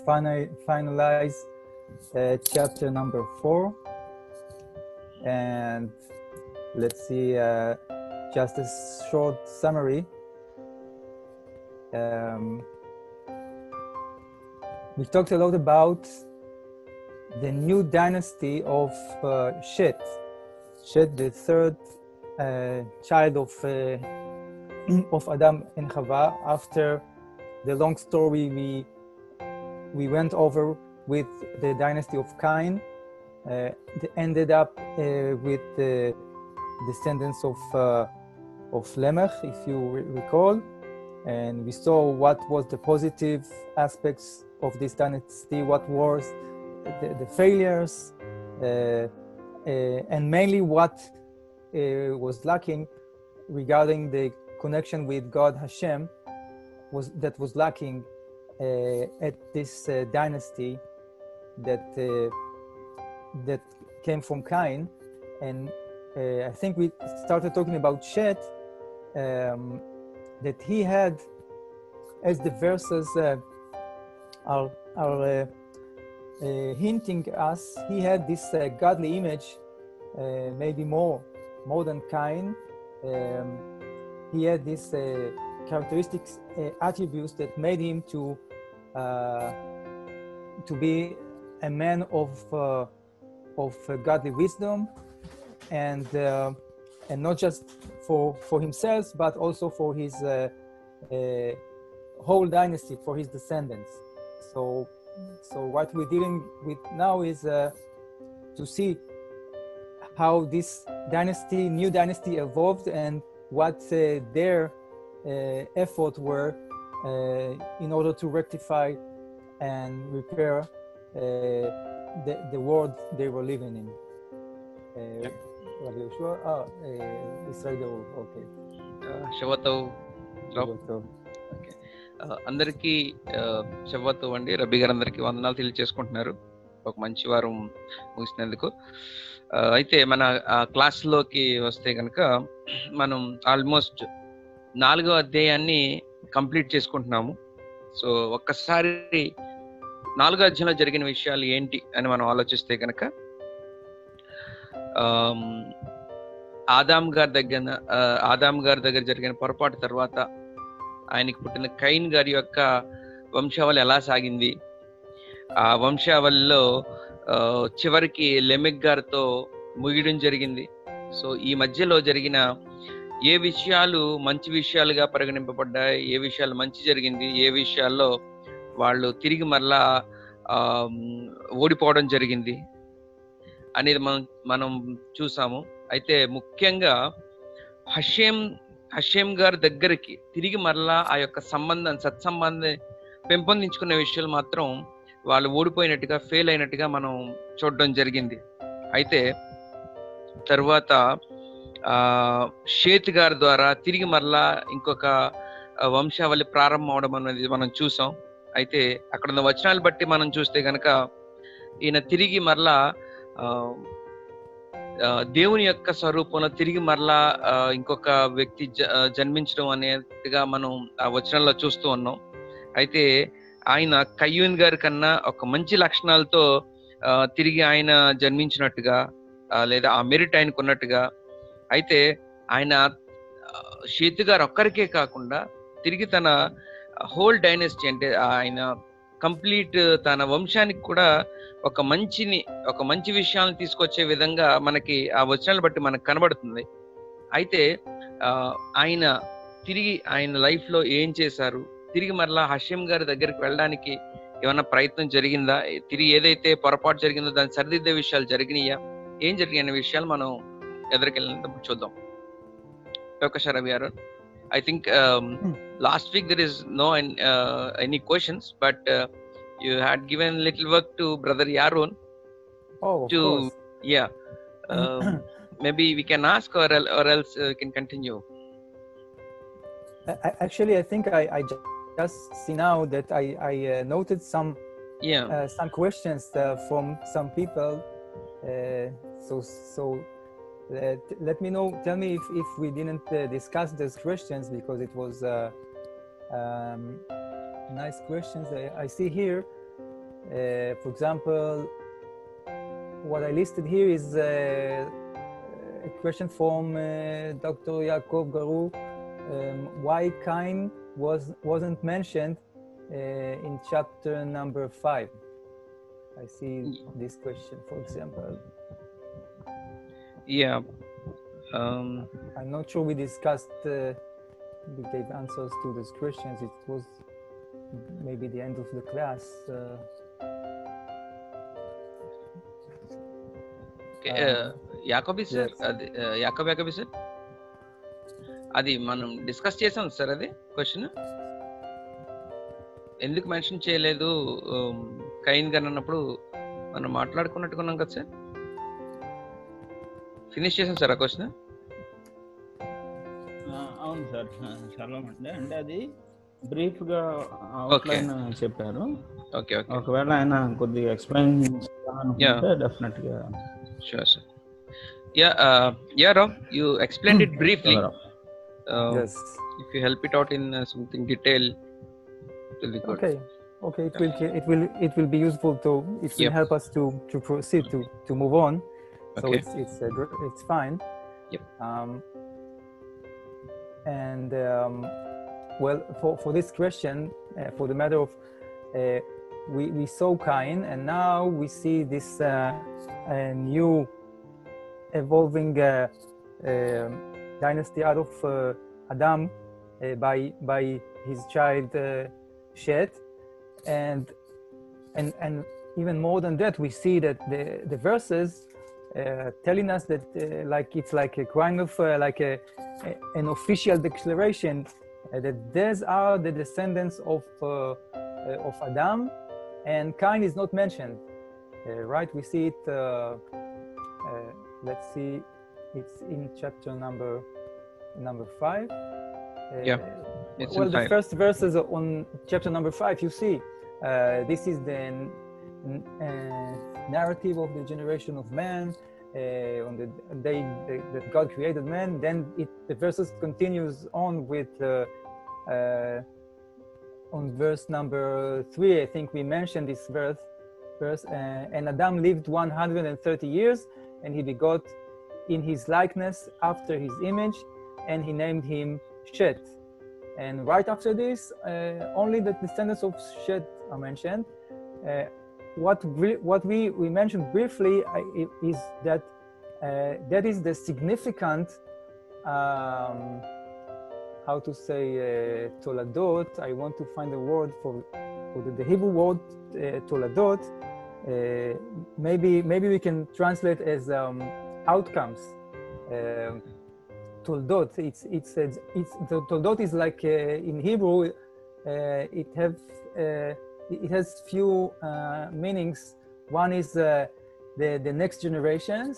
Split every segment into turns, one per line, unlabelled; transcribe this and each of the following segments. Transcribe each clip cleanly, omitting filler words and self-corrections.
finalize chapter number 4, and let's see just a short summary. We talked a lot about the new dynasty of Shet, the third child of Adam and Chava. After the long story we went over with the dynasty of Cain, they ended up with the descendants of Lamech, if you recall, and we saw what was the positive aspects of this dynasty, what was the failures, and mainly what was lacking regarding the connection with God Hashem was lacking at this dynasty that came from Cain. And I think we started talking about Shet, that he had, as the verses are hinting us, he had this godly image, maybe more than Cain. He had these characteristics, attributes that made him to be a man of godly wisdom, and not just for himself, but also for his whole dynasty, for his descendants. So what we're dealing with now is to see how this new dynasty evolved, and what their efforts were in order to rectify and repair the world they were living in. Rabbi Yoshua, Israel, okay.
Shavvatov. Okay. అందరికీ శవ్వతు అండి. రబ్బీ గారు అందరికీ వందనాలు తెలియజేసుకుంటున్నారు ఒక మంచి వారం ముగిసినందుకు. అయితే మన క్లాస్లోకి వస్తే కనుక మనం ఆల్మోస్ట్ 4వ అధ్యాయాన్ని కంప్లీట్ చేసుకుంటున్నాము. సో ఒక్కసారి 4వ అధ్యాయంలో జరిగిన విషయాలు ఏంటి అని మనం ఆలోచిస్తే కనుక, ఆదాం గారి దగ్గర జరిగిన పొరపాటు తర్వాత ఆయనకి పుట్టిన కైన్ గారి యొక్క వంశావళి ఎలా సాగింది, ఆ వంశావళిలో చివరికి లెమెక్ గారితో ముగియడం జరిగింది. సో ఈ మధ్యలో జరిగిన ఏ విషయాలు మంచి విషయాలుగా పరిగణింపబడ్డాయి, ఏ విషయాలు మంచి జరిగింది, ఏ విషయాల్లో వాళ్ళు తిరిగి మరలా ఓడిపోవడం జరిగింది అనేది మనం చూసాము. అయితే ముఖ్యంగా హషేం గారి దగ్గరికి తిరిగి మరలా ఆ యొక్క సత్సంబంధం పెంపొందించుకునే విషయాలు మాత్రం వాళ్ళు ఓడిపోయినట్టుగా, ఫెయిల్ అయినట్టుగా మనం చూడడం జరిగింది. అయితే తర్వాత షేత్ గారి ద్వారా తిరిగి మరలా ఇంకొక వంశావళి ప్రారంభం అవడం అనేది మనం చూసాం. అయితే అక్కడ ఉన్న వచనాలు బట్టి మనం చూస్తే కనుక ఈయన తిరిగి మరలా దేవుని యొక్క స్వరూపంలో తిరిగి మరలా ఇంకొక వ్యక్తి జన్మించడం అనేదిగా మనం ఆ వచనాల్లో చూస్తూ ఉన్నాం. అయితే ఆయన కయ్యూన్ గారి కన్నా ఒక మంచి లక్షణాలతో తిరిగి ఆయన జన్మించినట్టుగా, లేదా ఆ మెరిట్ ఆయనకు ఉన్నట్టుగా. అయితే ఆయన షేతు గారు ఒక్కరికే కాకుండా తిరిగి తన హోల్ డైనెస్టీ, అంటే ఆయన కంప్లీట్ తన వంశానికి కూడా ఒక మంచి విషయాలను తీసుకొచ్చే విధంగా మనకి ఆ వచనాలు బట్టి మనకు కనబడుతుంది. అయితే ఆయన తిరిగి ఆయన లైఫ్ లో ఏం చేశారు, తిరిగి మరలా హషేం గారి దగ్గరికి వెళ్ళడానికి ఏమన్నా ప్రయత్నం జరిగిందా, తిరిగి ఏదైతే పొరపాటు జరిగిందో దాన్ని సరిదిద్దే విషయాలు జరిగినాయా, ఏం జరిగిన విషయాలు మనం ఎదురుకెళ్ళినప్పుడు చూద్దాం. Rabbi Yaron, I think last week there is no any questions, but you had given little work to brother Yaron.
Oh, of course.
Yeah. Maybe we can ask, or else we can continue.
Actually, I think I just see now that I noted some questions from some people. So let me know. Tell me if we didn't discuss those questions, because it was nice questions. I see here For example, what I listed here is a question from Dr. Yaakov Garu. Why Cain wasn't mentioned in chapter number 5? I see this question, for example.
Yeah.
I'm not sure we discussed, we gave answers to these questions. It was maybe the end of the class.
Yakob sir,
yes.
అది యాకోబ్ sir, అది మనం discuss చేసాం sir. అది question ఎందుకు mention చేయలేదు Kine gun అన్నప్పుడు మనం మాట్లాడుకున్నట్టుకున్నాం కదా సార్. ఫినిష్ చేసాం సార్ ఆ క్వశ్చన్.
అవును సార్, చాలా అంటే అది బ్రీఫ్ గా అవుట్లైన్ చెప్పారు.
ఓకే ఓకే,
ఒకవేళ ఆయన కొద్దిగా ఎక్స్ప్లెయిన్ చేయాలనుకుంటే డెఫినెట్ గా.
Sure, sir. Yaron, you explained it briefly.
Yes.
If you help it out in something detail, it will be good.
Okay. It will be useful to. It will help us to proceed to move on. So
Okay.
it's fine.
Yep.
And well, for this question, for the matter of, we saw Cain, and now we see this new evolving dynasty out of Adam by his child Shet, and even more than that, we see that the verses telling us that it's like a kind of an official declaration that these are the descendants of Adam, and Cain is not mentioned. Right? We see it. Let's see. It's in chapter number 5.
It's
well,
in
the
5.
first verses on chapter number 5. You see, this is the narrative of the generation of man. On the day that God created man, then the verses continues on with on verse number 3. I think we mentioned this verse. And Adam lived 130 years, and he begot in his likeness after his image, and he named him Shet. And right after this, only the descendants of Shet are mentioned. What we mentioned briefly is that that is the significant, how to say, toladot. I want to find a word for the Hebrew word toladot. Maybe we can translate as outcomes. Toldot. It's toldot is like in Hebrew. It has few meanings. One is the next generations,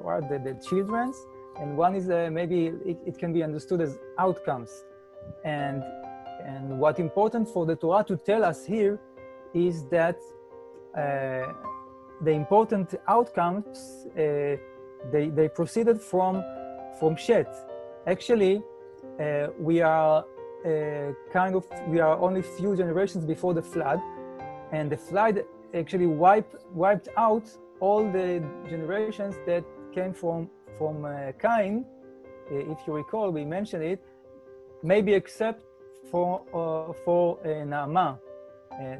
or the children's, and one is maybe it can be understood as outcomes. And what's important for the Torah to tell us here is that the important outcomes they proceeded from Shet. Actually, we are only few generations before the flood, and the flood actually wiped out all the generations that came from Cain. If you recall, we mentioned it, maybe except for Naamah,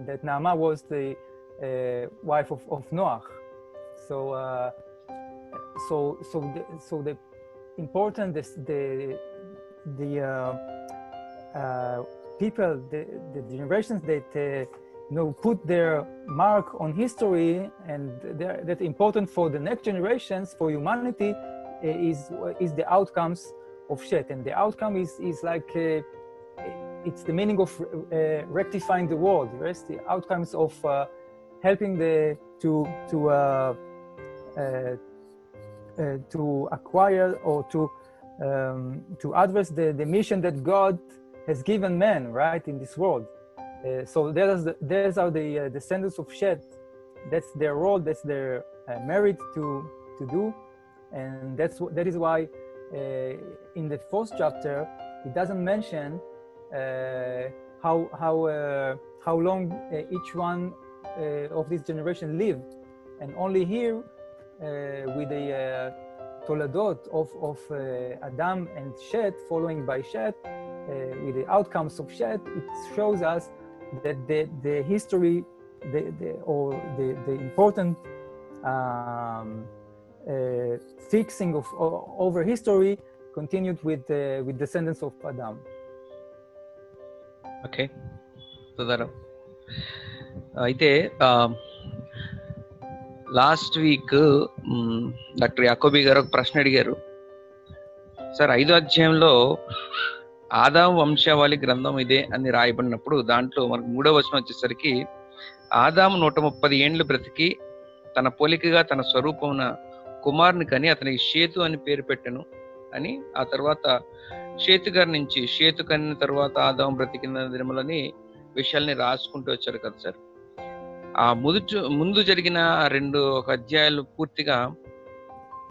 that Naamah was the wife of Noach. So the important the people, the generations that put their mark on history, and that important for the next generations, for humanity, is the outcomes of Shet. And the outcome is like it's the meaning of rectifying the world. Right? The outcomes of helping to acquire or to address the mission that God has given man, right, in this world. So those are the descendants of Shet. That's their role. That's their merit to do, and that is why in the 4th chapter it doesn't mention how long each one of this generation live, and only here with the toladot of Adam and Shet, following by Shet, with the outcomes of Shet, it shows us that the history, the important fixing of over history continued with descendants of Adam.
Okay, Sudharam. అయితే last week doctor Yakobi గారు ఒక ప్రశ్న అడిగారు. Sir, 5వ అధ్యాయంలో ఆదాము వంశావళి గ్రంథం ఇదే అని రాయబడినప్పుడు దాంట్లో మనకు 3వ వచనం వచ్చేసరికి ఆదాము 130 ఏండ్లు బ్రతికి తన పోలికగా తన స్వరూపమున కుమారుని కని అతనికి షేతు అని పేరు పెట్టెను అని, ఆ తర్వాత షేతు గారి నుంచి షేతు కనిన తర్వాత ఆదాము బ్రతికిన దినములని విషయాల్ని రాసుకుంటూ వచ్చారు కదా సార్. ఆ ముందు జరిగిన 2 అధ్యాయాలు పూర్తిగా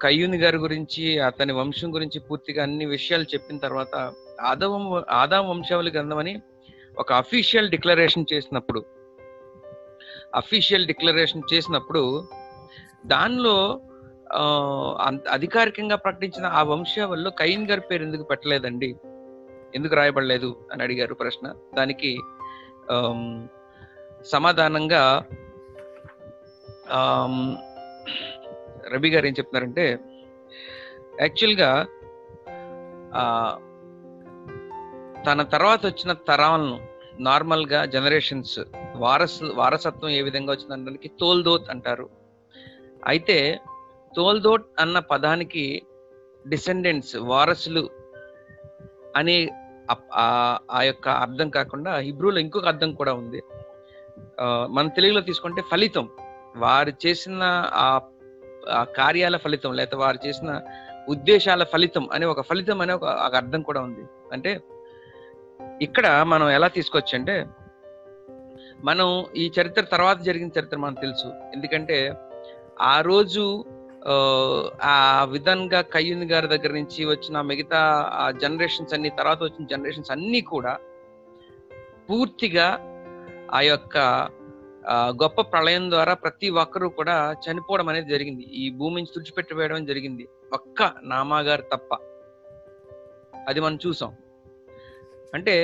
కయ్యూని గారి గురించి, అతని వంశం గురించి పూర్తిగా అన్ని విషయాలు చెప్పిన తర్వాత ఆదాము వంశావళి గ్రంథం అని ఒక అఫీషియల్ డిక్లరేషన్ చేసినప్పుడు దానిలో అధికారికంగా ప్రకటించిన ఆ వంశావళిలో కయ్యూని గారి పేరు ఎందుకు పెట్టలేదండి, ఎందుకు రాయబడలేదు అని అడిగారు ప్రశ్న. దానికి సమాధానంగా రబీ గారు ఏం చెప్తున్నారంటే, యాక్చువల్గా తన తర్వాత వచ్చిన తరాలను నార్మల్గా జనరేషన్స్ వారసత్వం ఏ విధంగా వచ్చిందనడానికి తోల్దోత్ అంటారు. అయితే తోల్దోట్ అన్న పదానికి డిసెండెంట్స్, వారసులు అనే ఆ యొక్క అర్థం కాకుండా హిబ్రూలో ఇంకొక అర్థం కూడా ఉంది. మన తెలుగులో తీసుకుంటే ఫలితం, వారు చేసిన ఆ కార్యాల ఫలితం, లేకపోతే వారు చేసిన ఉద్దేశాల ఫలితం అనే ఒక అర్థం కూడా ఉంది. అంటే ఇక్కడ మనం ఎలా తీసుకోవచ్చు అంటే, మనం ఈ చరిత్ర తర్వాత జరిగిన చరిత్ర మనకు తెలుసు. ఎందుకంటే ఆ రోజు ఆ విధంగా కయ్యూని గారి దగ్గర నుంచి వచ్చిన మిగతా జనరేషన్స్ అన్ని, తర్వాత వచ్చిన జనరేషన్స్ అన్ని కూడా పూర్తిగా ఆ యొక్క గొప్ప ప్రళయం ద్వారా ప్రతి ఒక్కరూ కూడా చనిపోవడం అనేది జరిగింది. ఈ భూమి నుంచి తుడిచిపెట్టివేయడం జరిగింది, ఒక్క నామా గారు తప్ప. అది మనం చూసాం. అంటే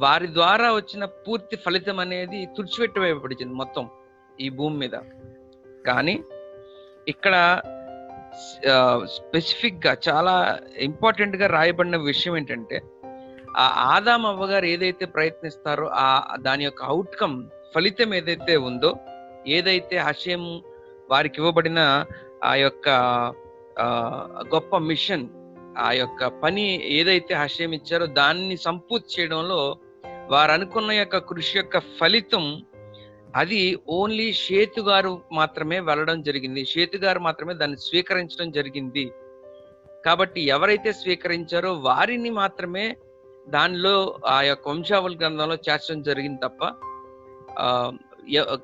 వారి ద్వారా వచ్చిన పూర్తి ఫలితం అనేది తుడిచిపెట్టివేయబడింది మొత్తం ఈ భూమి మీద. కానీ ఇక్కడ స్పెసిఫిక్ గా చాలా ఇంపార్టెంట్ గా రాయబడిన విషయం ఏంటంటే, ఆ ఆదాము అవ్వ గారు ఏదైతే ప్రయత్నిస్తారో దాని యొక్క అవుట్కమ్, ఫలితం ఏదైతే ఉందో, ఏదైతే హషేం వారికి ఇవ్వబడిన ఆ యొక్క గొప్ప మిషన్, ఆ యొక్క పని ఏదైతే హషేం ఇచ్చారో దాన్ని సంపూర్తి చేయడంలో వారు అనుకున్న యొక్క కృషి యొక్క ఫలితం అది ఓన్లీ షేతు గారు మాత్రమే వెళ్ళడం జరిగింది. షేతు గారు మాత్రమే దాన్ని స్వీకరించడం జరిగింది. కాబట్టి ఎవరైతే స్వీకరించారో వారిని మాత్రమే దానిలో ఆ యొక్క వంశావళి గ్రంథంలో చేర్చడం జరిగింది తప్ప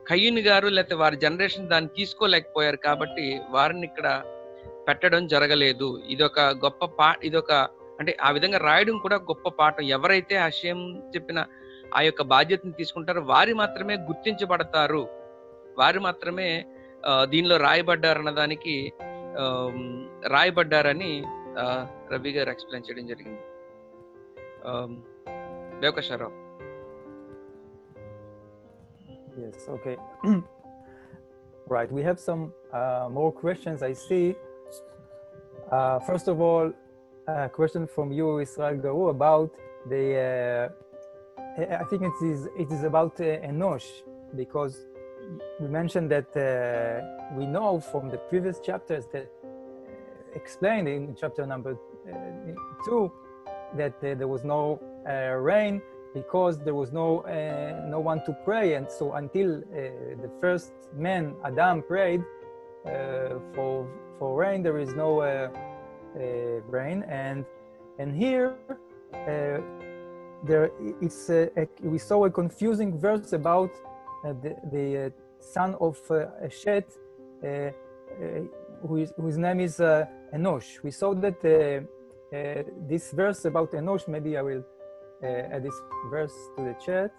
కయ్యూని గారు లేకపోతే వారి జనరేషన్ దాన్ని తీసుకోలేకపోయారు. కాబట్టి వారిని ఇక్కడ పెట్టడం జరగలేదు. ఇదొక గొప్ప ఇదొక అంటే ఆ విధంగా రాయడం కూడా గొప్ప పాఠం. ఎవరైతే హషేం చెప్పిన ఆ యొక్క బాధ్యతను తీసుకుంటారో వారి మాత్రమే గుర్తించబడతారు, వారు మాత్రమే దీనిలో రాయబడ్డారన్న దానికి రాయబడ్డారని రవి గారు ఎక్స్ప్లెయిన్ చేయడం జరిగింది. దేవకశారావు.
Yes, okay. Right, we have some more questions I see. First of all, a question from you, Israel Garu, about the I think it is about Enosh, because we mentioned that we know from the previous chapters that explained in chapter number 2 that there was no rain because there was no one to pray, and so until the first man Adam prayed for rain, there is no rain, and here we saw a confusing verse about the son of Shet, whose name is Enosh. We saw that this verse about Enosh, maybe I will add this verse to the chat.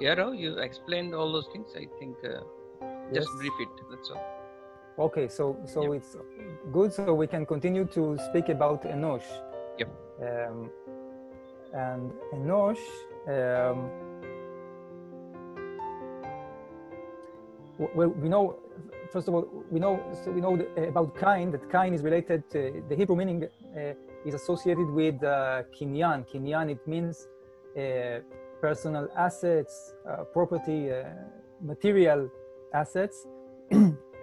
Yaron, you explained all those things. I think just
Yes.
brief it. That's all.
Okay, so
Yep.
it's good. So we can continue to speak about Enosh.
Yep.
And Enosh, well, we know, first of all, we know about Cain, that Cain is related to, the Hebrew meaning is associated with kinyan. Kinyan, it means personal assets, property, material assets,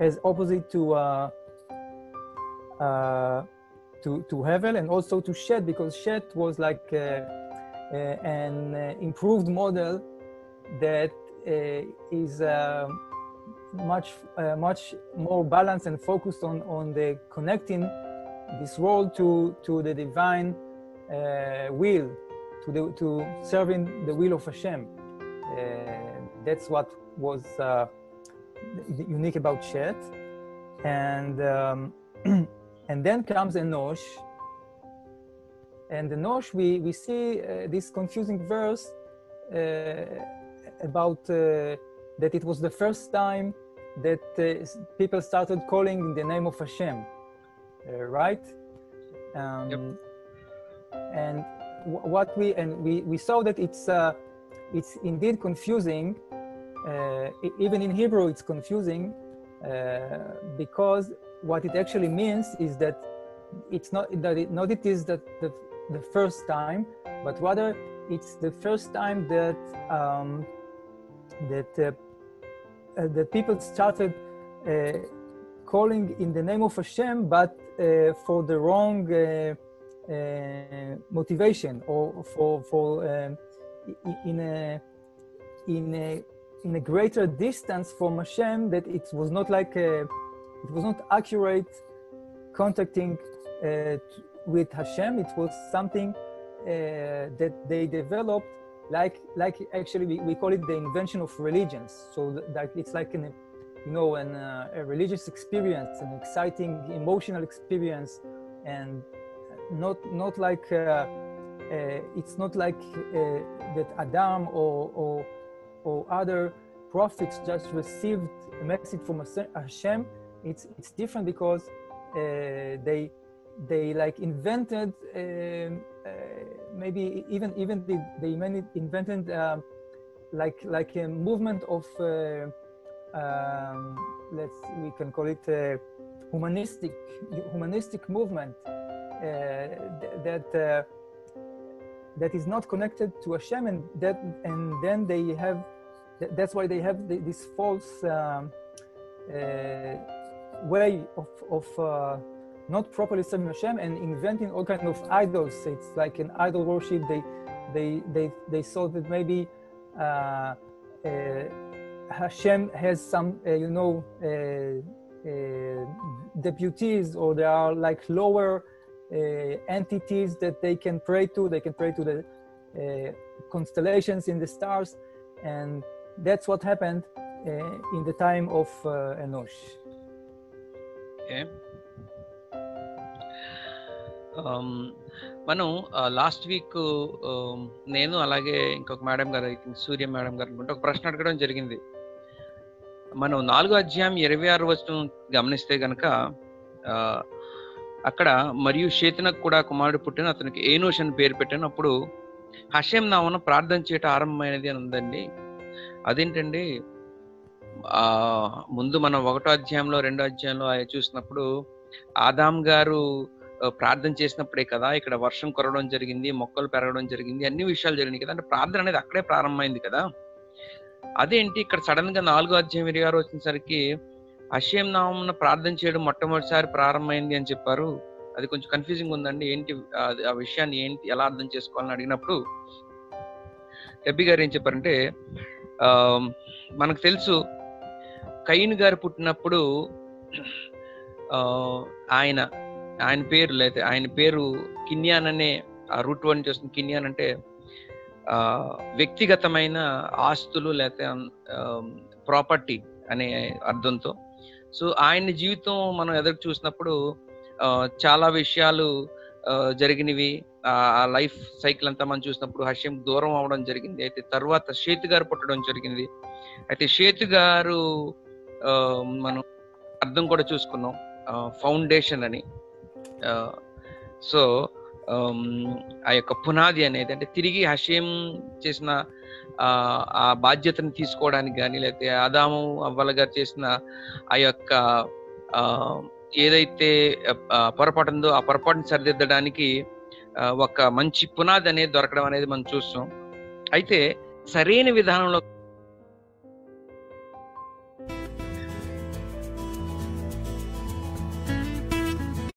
as opposite to Hevel, and also to Shet, because Shet was like an improved model that is much more balanced and focused on the connecting this world to the divine will, to serving the will of Hashem. That's what was unique about Shet. And then comes Enosh. And Enosh, we see this confusing verse about that it was the first time that people started calling in the name of Hashem, right?
Yep.
And what we saw that it's indeed confusing. Even in Hebrew, it's confusing because what it actually means is that it's not that it is that the first time, but rather it's the first time that that people started calling in the name of Hashem, but for the wrong motivation, or for in a greater distance from Hashem, that it was not like it was not accurate contacting with Hashem. It was something that they developed, like actually we call it the invention of religions. So that it's like a religious experience, an exciting emotional experience, and not like it's not like that Adam or other prophets just received a message from Hashem. It's different because they like invented maybe even they invented like a movement of we can call it a humanistic movement that is not connected to Hashem, and then they have that's why they have this false way of not properly serving Hashem and inventing all kinds of idols. It's like an idol worship. They saw that maybe Hashem has some deputies, or there are like lower entities that they can pray to. They can pray to the constellations in the stars, and that's what happened in the time of Enosh.
Okay. మనం last week నేను అలాగే ఇంకొక madam గారు, I think Surya madam గారు అనుకుంటే, ఒక ప్రశ్న అడగడం జరిగింది. మనం 4వ అధ్యాయం 26వ వచనం గమనిస్తే గనక అక్కడ మరియు షేతునకు కూడా కుమారుడు పుట్టిన, అతనికి ఏనోష్ అని పేరు పెట్టినప్పుడు హషేం నామమున ప్రార్థన చేయటం ఆరంభమైనది అని ఉందండి. అదేంటండి, ముందు మనం 1వ అధ్యాయంలో 2వ అధ్యాయంలో చూసినప్పుడు ఆదాం గారు ప్రార్థన చేసినప్పుడే కదా ఇక్కడ వర్షం కురవడం జరిగింది, మొక్కలు పెరగడం జరిగింది, అన్ని విషయాలు జరిగినాయి కదా. అంటే ప్రార్థన అనేది అక్కడే ప్రారంభమైంది కదా. అదేంటి ఇక్కడ సడన్ గా 4వ అధ్యాయం 26 వచ్చేసరికి హషేం నామమున ప్రార్థన చేయడం మొట్టమొదటిసారి ప్రారంభమైంది అని చెప్పారు. అది కొంచెం కన్ఫ్యూజింగ్ ఉందండి. ఏంటి ఆ విషయాన్ని ఏంటి ఎలా అర్థం చేసుకోవాలని అడిగినప్పుడు రబ్బీ గారు ఏం చెప్పారంటే, మనకు తెలుసు కయీను గారు పుట్టినప్పుడు ఆయన పేరు కిన్యాన్ అనే రూట్ వర్డ్ నుంచి వస్తుంది. కిన్యాన్ అంటే వ్యక్తిగతమైన ఆస్తులు లేకపోతే ప్రాపర్టీ అనే అర్థంతో. సో ఆయన జీవితం మనం ఎదురు చూసినప్పుడు చాలా విషయాలు జరిగినవి, ఆ లైఫ్ సైకిల్ అంతా మనం చూసినప్పుడు హషేం దూరం అవడం జరిగింది. అయితే తర్వాత షేతు గారు పుట్టడం జరిగింది. అయితే షేతు గారు మనం అర్థం కూడా చూసుకున్నాం, ఫౌండేషన్ అని. సో ఆ యొక్క పునాది అనేది అంటే తిరిగి హషేం చేసిన ఆ బాధ్యతను తీసుకోవడానికి కానీ, లేకపోతే ఆదాము అవ్వల గారు చేసిన ఆ యొక్క ఏదైతే పొరపాటు ఉందో ఆ పొరపాటుని సరిదిద్దడానికి ఒక మంచి పునాది అనేది దొరకడం అనేది మనం చూస్తాం. అయితే సరైన విధానంలో